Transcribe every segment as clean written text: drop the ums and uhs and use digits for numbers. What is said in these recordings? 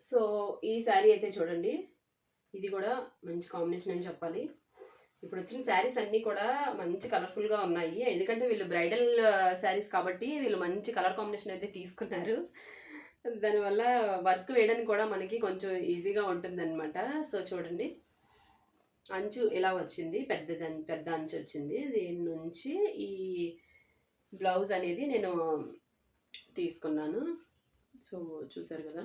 So ఈ శారీ అయితే చూడండి, ఇది కూడా మంచి కాంబినేషన్ అని చెప్పాలి. ఇప్పుడు వచ్చిన శారీస్ అన్నీ కూడా మంచి కలర్ఫుల్గా ఉన్నాయి. ఎందుకంటే వీళ్ళు బ్రైడల్ శారీస్ కాబట్టి వీళ్ళు మంచి కలర్ కాంబినేషన్ అయితే తీసుకున్నారు. దానివల్ల వర్క్ వేయడానికి కూడా మనకి కొంచెం ఈజీగా ఉంటుందన్నమాట. సో చూడండి, అంచు ఇలా వచ్చింది, పెద్ద అంచు వచ్చింది. దీని నుంచి ఈ బ్లౌజ్ అనేది నేను తీసుకున్నాను. సో చూసారు కదా,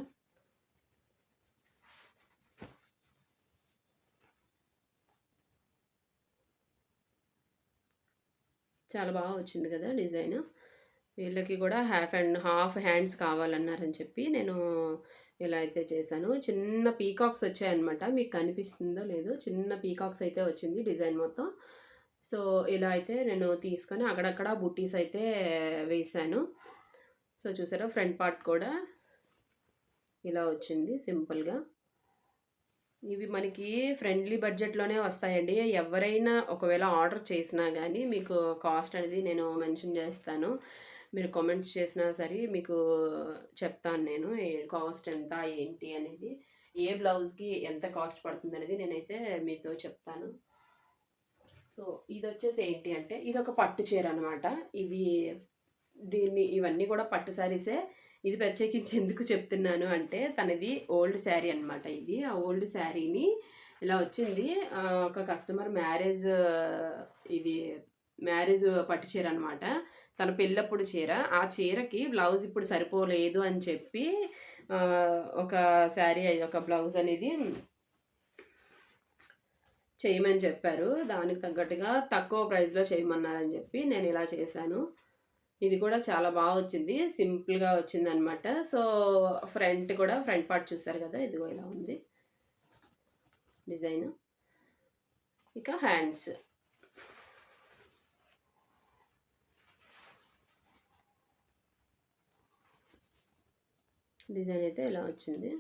చాలా బాగా వచ్చింది కదా డిజైన్. వీళ్ళకి కూడా హాఫ్ హ్యాండ్స్ కావాలన్నారని చెప్పి నేను ఇలా అయితే చేశాను. చిన్న పీకాక్స్ వచ్చాయన్నమాట. మీకు కనిపిస్తుందో లేదో, చిన్న పీకాక్స్ అయితే వచ్చింది డిజైన్ మొత్తం. సో ఇలా అయితే నేను తీసుకొని అక్కడక్కడ బుట్టీస్ అయితే వేశాను. సో చూసారా, ఫ్రంట్ పార్ట్ కూడా ఇలా వచ్చింది సింపుల్గా. ఇవి మనకి ఫ్రెండ్లీ బడ్జెట్లోనే వస్తాయండి. ఎవరైనా ఒకవేళ ఆర్డర్ చేసినా కానీ మీకు కాస్ట్ అనేది నేను మెన్షన్ చేస్తాను. మీరు కామెంట్స్ చేసినా సరే మీకు చెప్తాను నేను కాస్ట్ ఎంత ఏంటి అనేది, ఏ బ్లౌజ్కి ఎంత కాస్ట్ పడుతుంది అనేది నేనైతే మీతో చెప్తాను. సో ఇది వచ్చేసి ఏంటి అంటే, ఇది ఒక పట్టు చీర అనమాట. ఇవన్నీ కూడా పట్టు శారీసే. ఇది ప్రత్యేకించి ఎందుకు చెప్తున్నాను అంటే, తనది ఓల్డ్ శారీ అనమాట. ఇది ఆ ఓల్డ్ శారీని ఇలా వచ్చింది. ఒక కస్టమర్ ఇది మ్యారేజ్ పట్టు చీర అనమాట. తన పెళ్ళప్పుడు చీర. ఆ చీరకి బ్లౌజ్ ఇప్పుడు సరిపోలేదు అని చెప్పి ఒక శారీ, ఒక బ్లౌజ్ అనేది చేయమని చెప్పారు. దానికి తగ్గట్టుగా తక్కువ ప్రైస్లో చేయమన్నారని చెప్పి నేను ఇలా చేశాను. ఇది కూడా చాలా బాగా వచ్చింది, సింపుల్గా వచ్చింది అనమాట. సో ఫ్రంట్ పార్ట్ చూసారు కదా, ఇదిగో ఇలా ఉంది డిజైన్. ఇక హ్యాండ్స్, డిజైన్ అయితే ఇలా వచ్చింది.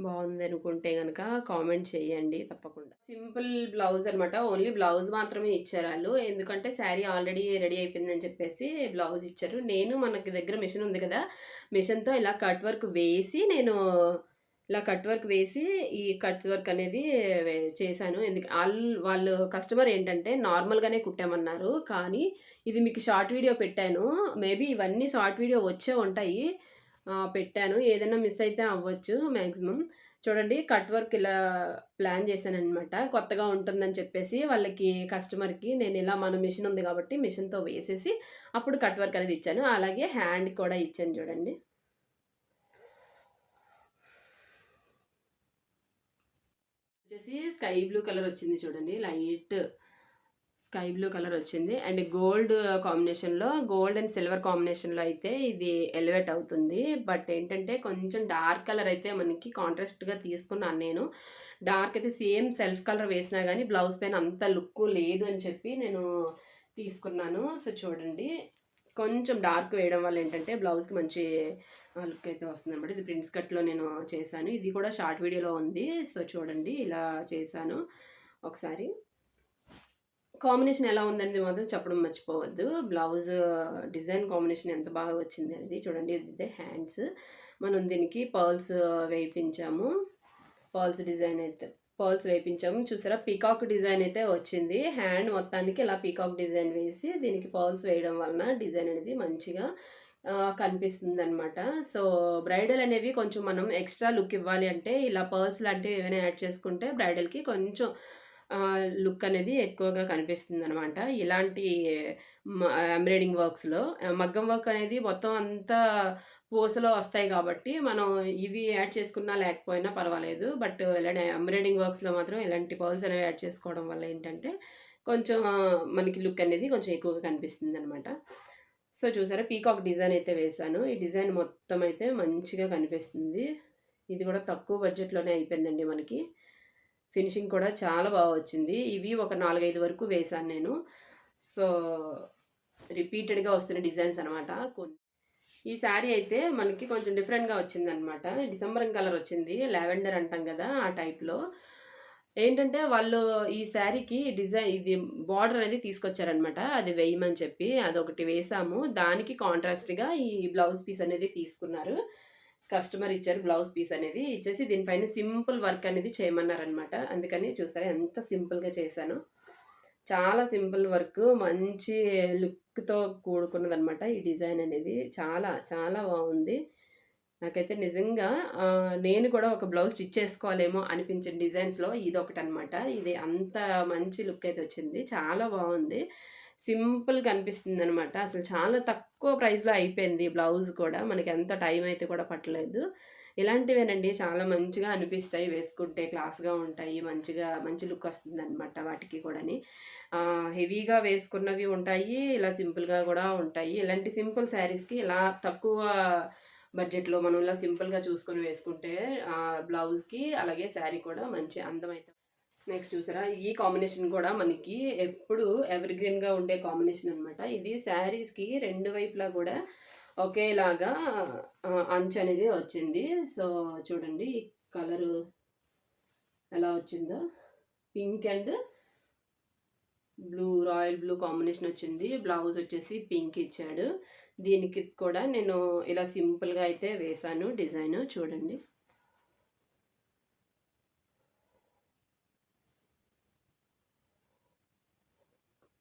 బాగుంది అనుకుంటే కనుక కామెంట్ చేయండి తప్పకుండా. సింపుల్ బ్లౌజ్ అనమాట, ఓన్లీ బ్లౌజ్ మాత్రమే ఇచ్చారు వాళ్ళు. ఎందుకంటే శారీ ఆల్రెడీ రెడీ అయిపోయిందని చెప్పేసి బ్లౌజ్ ఇచ్చారు. నేను మనకి దగ్గర మిషన్ ఉంది కదా, మిషన్తో ఇలా కట్ వర్క్ వేసి ఈ కట్స్ వర్క్ అనేది చేశాను. వాళ్ళు కస్టమర్ ఏంటంటే నార్మల్గానే కుట్టామన్నారు. కానీ ఇది మీకు షార్ట్ వీడియో పెట్టాను, మేబీ ఇవన్నీ షార్ట్ వీడియో వచ్చే ఉంటాయి, పెట్టాను. ఏదైనా మిస్ అయితే అవ్వచ్చు మ్యాక్సిమం. చూడండి, కట్ వర్క్ ఇలా ప్లాన్ చేశాననమాట. కొత్తగా ఉంటుందని చెప్పేసి వాళ్ళకి కస్టమర్కి నేను ఇలా, మన మిషన్ ఉంది కాబట్టి మిషన్తో వేసేసి అప్పుడు కట్ వర్క్ అనేది ఇచ్చాను. అలాగే హ్యాండ్ కూడా ఇచ్చాను చూడండి. వచ్చేసి స్కై బ్లూ కలర్ వచ్చింది చూడండి, లైట్ స్కై బ్లూ కలర్ వచ్చింది. అండ్ గోల్డ్ కాంబినేషన్లో, గోల్డ్ అండ్ సిల్వర్ కాంబినేషన్లో అయితే ఇది ఎలివేట్ అవుతుంది. బట్ ఏంటంటే కొంచెం డార్క్ కలర్ అయితే మనకి కాంట్రాస్ట్గా తీసుకున్నాను నేను. డార్క్ అయితే సేమ్ సెల్ఫ్ కలర్ వేసినా కానీ బ్లౌజ్ పైన అంత లుక్ లేదు అని చెప్పి నేను తీసుకున్నాను. సో చూడండి, కొంచెం డార్క్ వేయడం వల్ల ఏంటంటే బ్లౌజ్కి మంచి లుక్ అయితే వస్తుంది అనమాట. ఇది ప్రిన్స్ కట్లో నేను చేశాను. ఇది కూడా షార్ట్ వీడియోలో ఉంది. సో చూడండి, ఇలా చేశాను. ఒకసారి కాంబినేషన్ ఎలా ఉందనేది మాత్రం చెప్పడం మర్చిపోవద్దు. బ్లౌజ్ డిజైన్ కాంబినేషన్ ఎంత బాగా వచ్చింది అనేది చూడండి. ఇదే హ్యాండ్స్. మనం దీనికి పర్ల్స్ వేయించాము. పర్ల్స్ వేయించాము. చూసారా, పీకాక్ డిజైన్ అయితే వచ్చింది. హ్యాండ్ మొత్తానికి ఇలా పీకాక్ డిజైన్ వేసి దీనికి పర్ల్స్ వేయడం వలన డిజైన్ అనేది మంచిగా కనిపిస్తుంది అనమాట. సో బ్రైడల్ అనేవి కొంచెం మనం ఎక్స్ట్రా లుక్ ఇవ్వాలి అంటే ఇలా పర్ల్స్ లాంటివి ఏమైనా యాడ్ చేసుకుంటే బ్రైడల్కి కొంచెం లుక్ అనేది ఎక్కువగా కనిపిస్తుంది అనమాట. ఇలాంటి ఎంబ్రాయిడింగ్ వర్క్స్లో మగ్గం వర్క్ అనేది మొత్తం అంతా పూసలో వస్తాయి కాబట్టి మనం ఇవి యాడ్ చేసుకున్నా లేకపోయినా పర్వాలేదు. బట్ ఇలాంటి ఎంబ్రాయిడింగ్ వర్క్స్లో మాత్రం ఇలాంటి పర్ల్స్ అనేవి యాడ్ చేసుకోవడం వల్ల ఏంటంటే కొంచెం మనకి లుక్ అనేది కొంచెం ఎక్కువగా కనిపిస్తుంది అనమాట. సో చూసారా, పీకాక్ డిజైన్ అయితే వేశాను. ఈ డిజైన్ మొత్తం అయితే మంచిగా కనిపిస్తుంది. ఇది కూడా తక్కువ బడ్జెట్లోనే అయిపోయిందండి మనకి. ఫినిషింగ్ కూడా చాలా బాగా వచ్చింది. ఇవి ఒక 4-5 వరకు వేశాను నేను. సో రిపీటెడ్గా వస్తున్న డిజైన్స్ అనమాట. ఈ శారీ అయితే మనకి కొంచెం డిఫరెంట్గా వచ్చిందనమాట. డిసెంబర్ కలర్ వచ్చింది, లావెండర్ అంటాం కదా ఆ టైప్లో. ఏంటంటే వాళ్ళు ఈ శారీకి ఇది బార్డర్ అనేది తీసుకొచ్చారనమాట. అది వేయమని చెప్పి అదొకటి వేసాము. దానికి కాంట్రాస్ట్‌గా ఈ బ్లౌజ్ పీస్ అనేది తీసుకున్నారు. కస్టమర్ ఇచ్చారు బ్లౌజ్ పీస్ అనేది. ఇచ్చేసి దీనిపైన సింపుల్ వర్క్ అనేది చేయమన్నారనమాట. అందుకని చూసారా ఎంత సింపుల్‌గా చేశానో. చాలా సింపుల్ వర్క్ మంచి లుక్‌తో కూడుకున్నదనమాట ఈ డిజైన్ అనేది. చాలా చాలా బావుంది. నాకైతే నిజంగా నేను కూడా ఒక బ్లౌజ్ స్టిచ్ చేసుకోవాలేమో అనిపించిన డిజైన్స్‌లో ఇదొకటనమాట. ఇది అంత మంచి లుక్ అయితే వచ్చింది. చాలా బావుంది. సింపుల్‌గా అనిపిస్తుందనమాట. అసలు చాలా తక్కువ ప్రైస్‌లో అయిపోయింది బ్లౌజ్ కూడా. మనకెంత టైం అయితే కూడా పట్టలేదు. ఇలాంటివేనండి చాలా మంచిగా అనిపిస్తాయి వేసుకుంటే క్లాస్‌గా ఉంటాయి. మంచి లుక్ వస్తుందనమాట వాటికి కూడాని. హెవీగా వేసుకున్నవి ఉంటాయి. ఇలా సింపుల్‌గా కూడా ఉంటాయి. ఇలాంటి సింపుల్ శారీస్‌కి ఇలా తక్కువ బడ్జెట్‌లో మనం ఇలా సింపుల్‌గా చూసుకొని వేసుకుంటే బ్లౌజ్‌కి అలాగే శారీ కూడా మంచి అందమైతే నెక్స్ట్ చూసారా? ఈ కాంబినేషన్ కూడా మనకి ఎప్పుడు ఎవర్‌గ్రీన్‌గా ఉండే కాంబినేషన్ అనమాట. ఇది శారీస్‌కి 2 వైపులా కూడా ఒకేలాగా అంచనేది వచ్చింది. సో, చూడండి ఈ కలరు ఎలా వచ్చిందో. Pink and royal blue combination వచ్చింది. బ్లౌజ్ వచ్చేసి పింక్ ఇచ్చాడు. దీనికి కూడా నేను ఇలా సింపుల్‌గా అయితే వేశాను డిజైను చూడండి.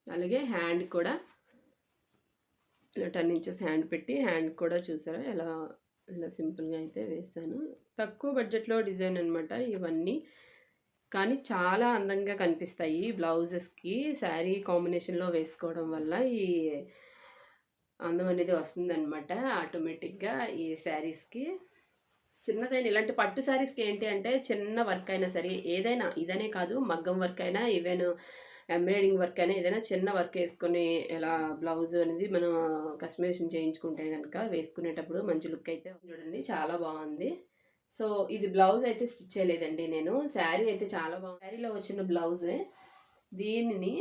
అలాగే హ్యాండ్ కూడా ఇలా 10 ఇంచెస్ హ్యాండ్ పెట్టి హ్యాండ్ కూడా చూసారా ఇలా సింపుల్‌గా అయితే వేశాను. తక్కువ బడ్జెట్‌లో డిజైన్ అనమాట ఇవన్నీ. కానీ చాలా అందంగా కనిపిస్తాయి బ్లౌజెస్‌కి శారీ కాంబినేషన్‌లో వేసుకోవడం వల్ల ఈ అందం అనేది వస్తుందనమాట ఆటోమేటిక్‌గా ఈ శారీస్‌కి. చిన్నదైన ఇలాంటి పట్టు శారీస్‌కి ఏంటి అంటే చిన్న వర్క్ అయినా సరే ఏదైనా ఇదనే కాదు మగ్గం వర్క్ అయినా ఈవెన్ ఎంబ్రాయిడింగ్ వర్క్ అయినా ఏదైనా చిన్న వర్క్ ఏసుకొని ఇలా బ్లౌజ్ అనేది మనం కస్టమైజేషన్ చేయించుకుంటే గనక వేసుకునేటప్పుడు మంచి లుక్ అయితే చూడండి చాలా బావుంది. సో, ఇది బ్లౌజ్ అయితే స్టిచ్ చేయలేదండి నేను. శారీ అయితే చాలా బాగుంది. శారీలో వచ్చిన బ్లౌజే. దీనిని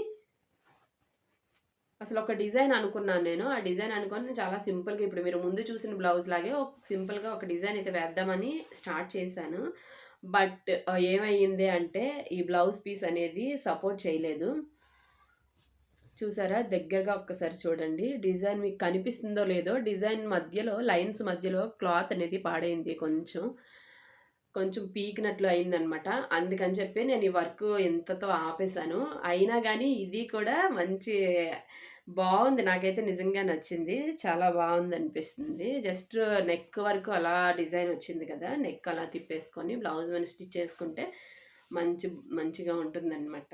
అసలొక డిజైన్ అనుకున్నాను నేను. ఆ డిజైన్ అనుకోని చాలా సింపుల్‌గా ఇప్పుడు మీరు ముందు చూసిన బ్లౌజ్ లాగే సింపుల్‌గా ఒక డిజైన్ అయితే వేద్దామని స్టార్ట్ చేశాను. బట్ ఏమయ్యింది అంటే ఈ బ్లౌజ్ పీస్ అనేది సపోర్ట్ చేయలేదు. చూసారా? దగ్గరగా ఒక్కసారి చూడండి. డిజైన్ మీకు కనిపిస్తుందో లేదో డిజైన్ మధ్యలో లైన్స్ మధ్యలో క్లాత్ అనేది పాడైంది కొంచెం. కొంచెం పీకినట్లు అయిందనమాట. అందుకని చెప్పి నేను ఈ వర్క్ ఇంతతో ఆపేసాను. అయినా గానీ ఇది కూడా మంచి బావుంది. నాకైతే నిజంగా నచ్చింది. చాలా బావుందనిపిస్తుంది. జస్ట్ నెక్ వరకు అలా డిజైన్ వచ్చింది కదా! నెక్ అలా తిప్పేసుకొని బ్లౌజ్ మీద స్టిచ్ చేసుకుంటే మంచిగా ఉంటుందనమాట.